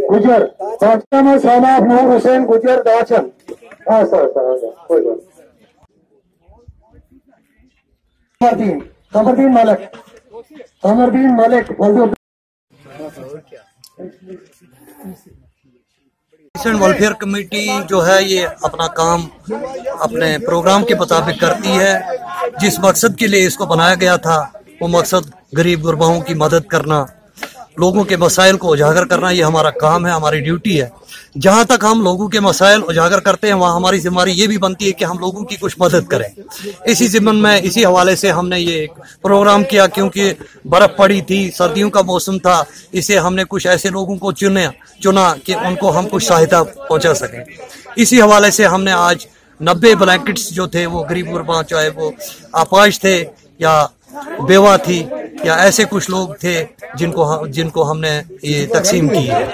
गुजर, दाचन में सैनाब नूर हुसैन गुजर दाचन। हाँ सर कोई बात। कमरदीन मलिक वेलफेयर कमेटी जो है ये अपना काम अपने प्रोग्राम के मुताबिक करती है। जिस मकसद के लिए इसको बनाया गया था वो मकसद गरीब गुरबाओं की मदद करना, लोगों के मसाइल को उजागर करना, ये हमारा काम है, हमारी ड्यूटी है। जहाँ तक हम लोगों के मसाइल उजागर करते हैं वहाँ हमारी जिम्मेदारी ये भी बनती है कि हम लोगों की कुछ मदद करें। इसी ज़िम्मन में इसी हवाले से हमने ये एक प्रोग्राम किया, क्योंकि बर्फ़ पड़ी थी, सर्दियों का मौसम था, इसे हमने कुछ ऐसे लोगों को चुना कि उनको हम कुछ सहायता पहुँचा सकें। इसी हवाले से हमने आज 90 ब्लैंकेट्स जो थे वो गरीब गुरबा, चाहे वो अपाहिज थे या बेवा थी या ऐसे कुछ लोग थे जिनको हमने ये तकसीम की है।